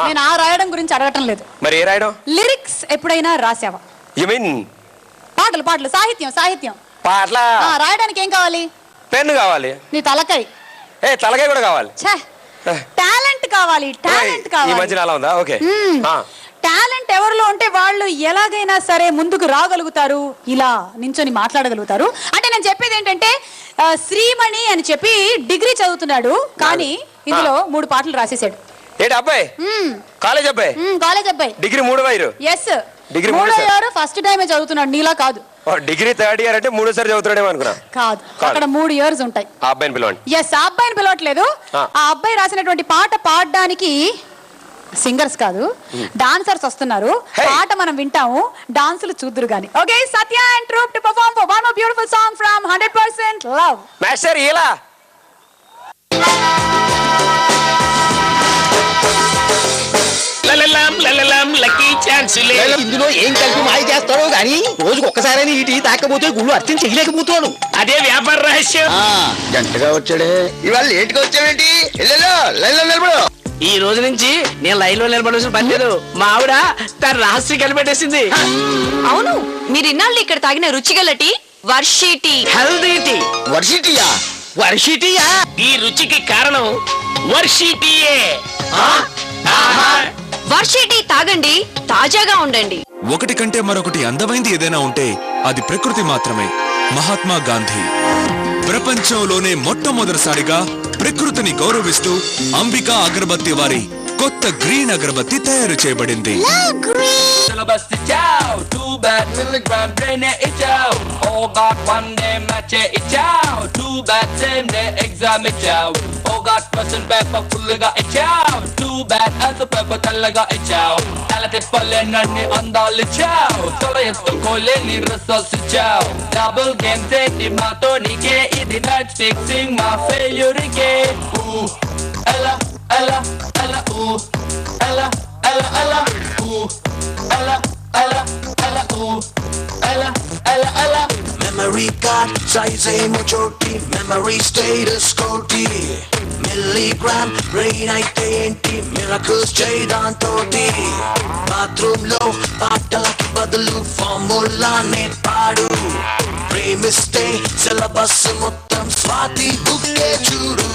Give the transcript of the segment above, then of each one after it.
నేను ఆ రాయడం గురించి అడగటం లేదు. మరి ఏ రాయడం? లిరిక్స్ ఎప్పుడైనా రాసావా? యు మీన్ పాటలు సాహిత్యం పాటల రాయడానికి ఏం కావాలి? పెన్ను కావాలి. నీ తలకాయ తలకాయ కూడా కావాలి. టాలెంట్ కావాలి. ఈ మధ్యన అలా ఉందా? ఓకే. టాలెంట్ ఎవరిలో ఉంటే వాళ్ళు ఎలాగైనా సరే ముందుకు రాగలుగుతారు, ఇలా నించొని మాట్లాడగలుగుతారు. అంటే నేను చెప్పేది ఏంటంటే శ్రీమణి అని చెప్పి డిగ్రీ చదువుతున్నాడు, కానీ ఇందులో 3 పాటలు రాసేసాడు. ఏంటి అబ్బాయి? కాలేజ్ అబ్బాయి degree 3 year. Yes, degree 3 year first టైమే చదువుతున్నాడు, నీలా కాదు. డిగ్రీ 3rd ఇయర్ అంటే 3సారి చదువుతున్నాడేమో అనుకున్నా. కాదు, అక్కడ 3 ఇయర్స్ ఉంటాయి. ఆ అబ్బాయిని పిలవండి. ఎస్, ఆ అబ్బాయిని పిలవట్లేదు. ఆ అబ్బాయి రాసినటువంటి పాట పాడడానికి సింగర్స్ కాదు, డాన్సర్స్ వస్తున్నారు. పాట మనం వింటాము, డాన్సులు చూద్దురు గాని. Okay, Satya and troupe to perform for one more beautiful song from 100% love. Master ఇలా ఇందులో ఏం కలిపి మాయ చేస్తారో గానీ రోజుకు ఒక్కసారి ఈ టీ తాకపోతే గుళ్ళు అర్థం చేయలేకపోతాడు. అదే వ్యాపార రహస్యం. గంటగా వచ్చాడే, ఇవాళ లేట్గా వచ్చావేంటి? ఈ రోజు నుంచి నేను లైన్ లో నిలబడాల్సిన పని లేదు. మా ఆవిడ తన రహస్యం కనిపెట్టేసింది. అవును, మీరు ఇన్నాళ్ళు ఇక్కడ తాగిన రుచిగల tea Varshi tea, healthy tea. Varshi టీయా? ఈ రుచికి కారణం వర్షి టీయే. వర్షి టీ తాగండి, తాజాగా ఉండండి. ఒకటి కంటే మరొకటి అందమైంది ఏదైనా ఉంటే అది ప్రకృతి మాత్రమే. మహాత్మా గాంధీ. ప్రపంచంలోనే మొట్టమొదటిసారిగా ప్రకృతిని గౌరవిస్తూ అంబికా అగరబత్తి వారి కొత్త గ్రీన్ అగరబత్తి తయారు చేయబడింది. Ella, ella, ella, ooh, ella, ella, ella, ooh, ella, ella, ella, ooh, ella, ella, ella. Memory card size choti, memory status koti, milligram brain aite enti, miracles cheydaan toti. Bathroom lo paatalaki badalu formula ne paadu, ప్రేమిస్తే syllabus మొత్తం స్వాతి బుక్కే చూడు.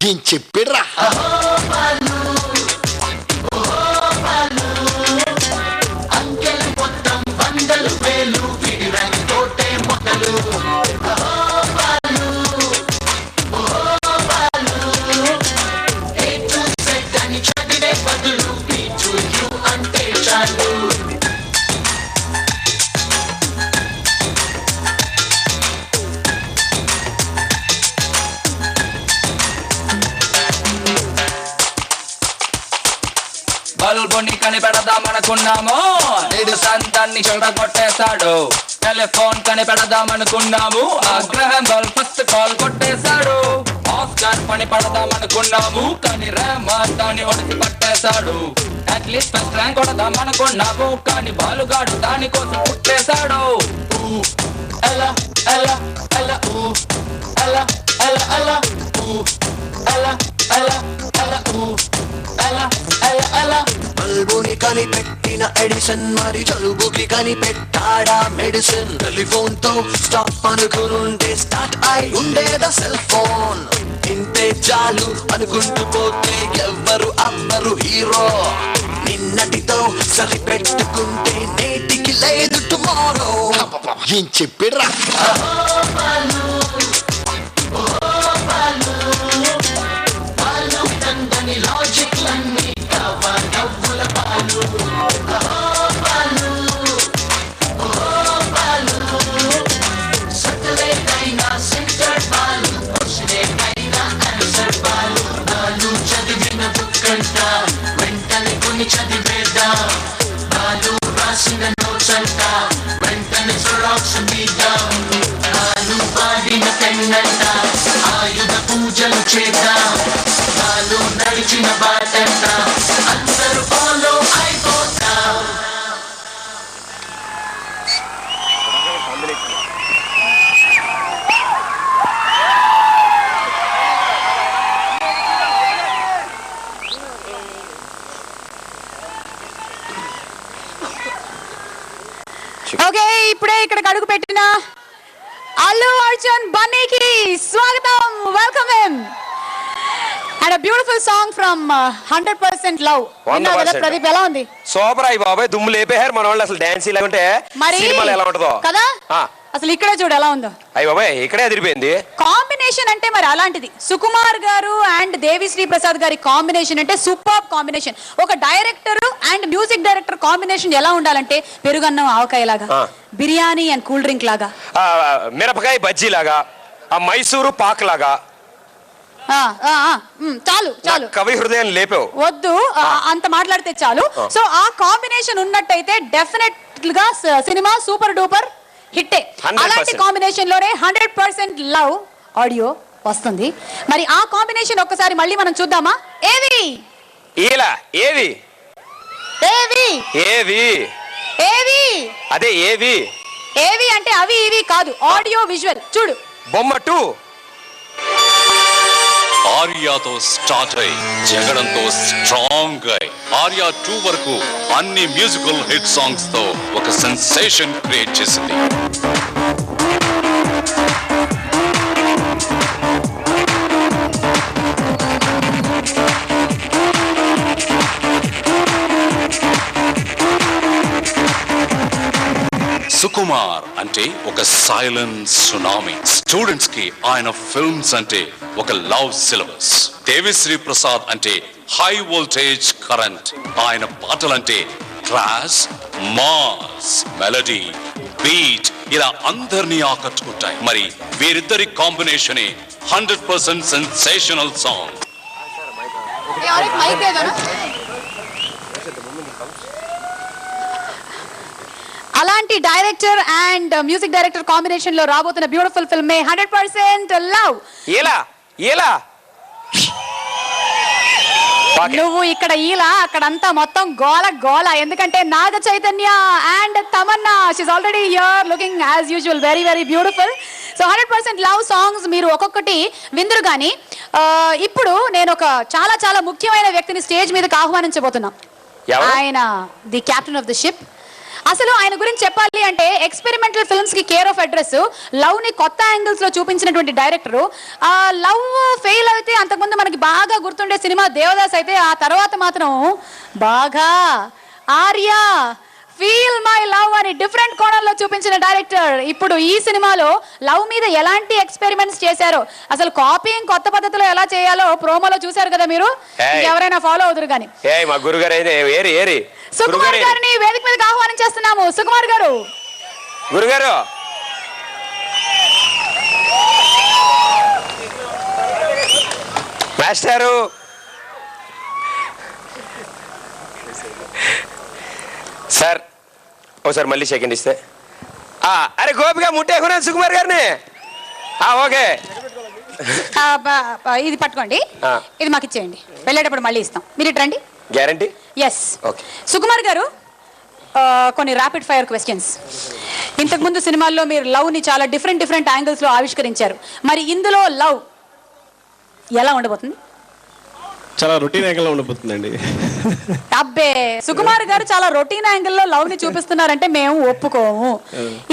ఏం చెప్పిర్రా? అంకెలు మొత్తం 100 వేలు, విడిరాని తోటే మొదలు. A to Z అని చదివే బదులు B to U అంటే చాలు. బల్బుని కనిపెడదామనుకున్నాము, నేడు సంతాన్ని చెడగొట్టేశాడు. టెలిఫోన్ కనిపెడదామనుకున్నాము, ఆగ్రహం బల్ ఫస్ట్ కాల్ కొట్టేశాడు. ఆస్కార్ పని పడదామనుకున్నాము, కానీ రెహమాన్ దాన్ని ఒడిసి పట్టేశాడు. అట్లీస్ట్ ఫస్ట్ ర్యాంక్ కొడదామనుకున్నాము, కానీ బాలుగాడు దానికోసం పుట్టేశాడు. ఎలా ఎలా ఎలా ఊ ఎలా ఎలా ఎలా ఊ ఎలా ఎలా ఎలా ఊ ఎలా ఎలా ఎలా. బల్బుని కనిపెట్టిన ఎడిసన్ మరి జలుబుకి కనిపెట్టాడా మెడిసిన్. టెలిఫోన్ తో స్టాప్ అనుకునుంటే స్టార్ట్ అయి ఉండేదా సెల్ ఫోన్. ఇంతే చాలు అనుకుంటూ పోతే ఎవ్వరు అవ్వరు హీరో. నిన్నటితో సరిపెట్టుకుంటే నేటికి లేదు టుమారో. ఏం చెప్పిర్రా? లాజిక్ లన్నీ నవ్వుల పాలు. సటలైట్ అయినా సెంటర్ బాలు, క్వశ్చన్ అయినా ఆన్సర్ బాలు. బాలు చదివిన బుక్ అంట వెంటనే కొని చదివేదా. బాలు రాసిన నోట్స్ అంట వెంటనే జిరాక్స్ తీద్దాం. బాలు వాడిన పెన్నంట ఆయుధ పూజలు చేద్దాం. బాలు నడిచిన బాటంట అందరూ ఫాలో అయిపోతాం. ఓకే, ఇప్పుడే ఇక్కడ అడుగు పెట్టిన అల్లు అర్జున్ బన్నీకి స్వాగతం, welcome him. And beautiful song from 100% love. విన్నావు కదా ప్రదీప్, ఎలా ఉంది? సూపర్ అయ్యి బాబాయ్, దుమ్ము లేపేహారు మన వాళ్ళు. అసలు డాన్స్ ఇలా ఉంటే మరి సినిమాలు ఎలా ఉంటుందో కదా. అసలు ఇక్కడే చూడు ఎలా ఉందో. అయ్యి బాబాయ్, ఇక్కడే అదిరిపోయింది. కాంబినేషన్ అంటే మరి అలాంటిది. సుకుమార్ గారు అండ్ దేవిశ్రీ ప్రసాద్ గారి కాంబినేషన్ అంటే సూపర్ కాంబినేషన్. ఒక director and music director combination ఎలా ఉండాలంటే పెరుగన్నం ఆవకాయ లాగా, బిర్యానీ అండ్ కూల్ డ్రింక్ లాగా, మిరపకాయ బజ్జీ లాగా, ఆ మైసూరు పాక్ లాగా. చాలు చాలు, కవి హృదయం లేపావు. వద్దు అంత మాట్లాడితే చాలు. సో ఆ కాంబినేషన్ ఉన్నట్టయితే డెఫినెట్ గా సినిమా సూపర్ డూపర్ హిట్టే. అలాంటి కాంబినేషన్ లోనే 100% లవ్ ఆడియో వస్తుంది. మరి ఆ కాంబినేషన్ ఒక్కసారి మళ్ళీ మనం చూద్దామా? ఏవి ఇలా ఏవి ఏవి ఏవి ఏవి అదే ఏవి ఏవి అంటే అవి ఇవి కాదు, ఆడియో విజువల్ చూడు. బొమ్మ 2 ఆర్యాతో స్టార్ట్ అయి జగడంతో స్ట్రాంగ్ అయి ఆర్యా 2 వరకు అన్ని మ్యూజికల్ హిట్ సాంగ్స్ తో ఒక సెన్సేషన్ క్రియేట్ చేసింది. సుకుమార్ అంటే ఒక సైలెన్స్ సునామీ. స్టూడెంట్స్ కి ఆయన ఫిల్మ్స్ అంటే ఒక లవ్ సిలబస్. దేవిశ్రీ ప్రసాద్ అంటే హై వోల్టేజ్ కరెంట్. ఆయన పాటలంటే క్లాస్, మాస్, మెలడీ, బీట్ ఇలా అందరినీ ఆకట్టుకుంటాయి. మరి వీరిద్దరి కాంబినేషన్ 100% సెన్సేషనల్ సాంగ్. అలాంటి director and music director combination లో రాబోతున్న బ్యూటిఫుల్ ఫిల్మ్ 100% లవ్. ఇలా ఇలా నువ్వు ఇక్కడ ఇలా అక్కడంతా మొత్తం గోల గోల. ఎందుకంటే Naga Chaitanya and Tamannaah, she's already here looking as usual very very beautiful. So 100% love songs మీరు ఒక్కొక్కటి విందురు. కానీ ఇప్పుడు నేను ఒక చాలా చాలా ముఖ్యమైన వ్యక్తిని స్టేజ్ మీదకి ఆహ్వానించబోతున్నా. ఆయన the captain of the ship. అసలు ఆయన గురించి చెప్పాలి అంటే ఎక్స్పెరిమెంటల్ ఫిల్మ్స్ కి కేర్ ఆఫ్ అడ్రస్, లవ్ ని కొత్త యాంగిల్స్ లో చూపించినటువంటి డైరెక్టర్. ఆ లవ్ ఫెయిల్ అయితే అంతకుముందు మనకి బాగా గుర్తుండే సినిమా దేవదాస్ అయితే, ఆ తర్వాత మాత్రం బాగా ఆర్య, ఫీల్ మై లవ్ అని డిఫరెంట్ కోణంలో చూపించిన డైరెక్టర్. ఇప్పుడు ఈ సినిమాలో లవ్ మీద ఎలాంటి ఎక్స్పెరిమెంట్స్ చేశారో, అసలు కాపీయింగ్ కొత్త పద్ధతిలో ఎలా చేయాలో ప్రోమోలో చూశారు కదా మీరు. ఎవరైనా ఫాలో అవుతారు కానీ. మా గురుగారు సుకుమార్ గారిని వేదిక మీదకి ఆహ్వానించేస్తున్నాము. సుకుమార్ గారు, గురుగారు మాస్టారు, సార్ ఒకసారి మళ్ళీ సెకండ్ ఇస్తే. అరే గోపిగా ముట్టేకున్నా సుకుమార్ గారిని. ఓకే, ఇది పట్టుకోండి, ఇది మాకు ఇచ్చేయండి, వెళ్ళేటప్పుడు మళ్ళీ ఇస్తాం. మీరు ఇటు రండి. గ్యారంటీ? ఎస్. సుకుమార్ గారు, కొన్ని ర్యాపిడ్ ఫైర్ క్వశ్చన్స్. ఇంతకుముందు సినిమాల్లో మీరు లవ్ ని చాలా డిఫరెంట్ డిఫరెంట్ యాంగిల్స్ లో ఆవిష్కరించారు. మరి ఇందులో లవ్ ఎలా ఉండబోతుంది? చాలా రొటీన్ యాంగిల్ లో ఉండబోతుందండి. అబ్బే, సుకుమార్ గారు చాలా రొటీన్ యాంగిల్ లో లవ్ ని చూపిస్తున్నారంటే మేము ఒప్పుకోము.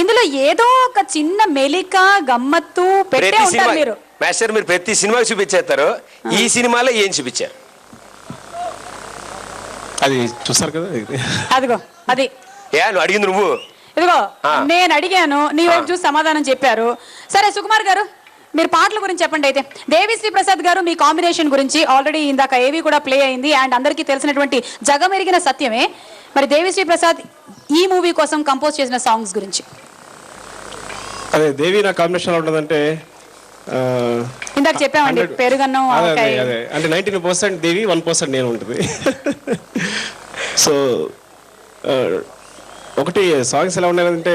ఇందులో ఏదో ఒక చిన్న మెలిక గమ్మత్తు పెట్టే ఉంటారు మీరు. మాస్టర్, మీరు ప్రతి సినిమాకి చూపించేస్తారు, ఈ సినిమాలో ఏం చూపించారు? అది చూస్తారు కదా. అదిగో అది. నువ్వు అడిగింది నువ్వు. ఇదిగో నేను అడిగాను, నీ వైపు చూసి సమాధానం చెప్పారు. సరే సుకుమార్ గారు, మీరు పాటల గురించి చెప్పండి. అయితే దేవిశ్రీ ప్రసాద్ గారు మీ కాంబినేషన్ గురించి ఆల్రెడీ ఇందాక ఏవి కూడా ప్లే అయింది అండ్ అందరికీ తెలిసినటువంటి జగమెరిగిన సత్యమే. మరి దేవిశ్రీ ప్రసాద్ ఈ మూవీ కోసం కంపోజ్ చేసిన సాంగ్స్ గురించి. అదే దేవి నా కాంబినేషన్ ఉంటుందంటే ఇందాక చెప్పామండి, పెరుగన్నం అదే అంటే 19% దేవి, 1% నేను ఉంటుంది. సో ఒకటి సాంగ్స్ ఎలా ఉన్నాయంటే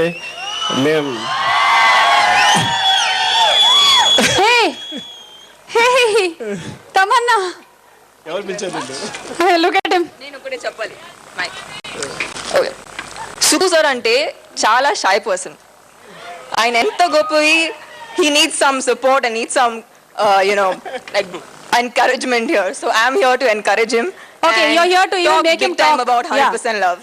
మేము తమన్నా ఎవరు పిలిచారు? Look at him. నేను ఒకటే చెప్పాలి. సుకు సార్ అంటే చాలా షై పర్సన్. ఆయన ఎంత గొప్పవి. He needs some support and needs some, like encouragement here. So I'm here to encourage him. Okay, you're here to make him talk about 100% love.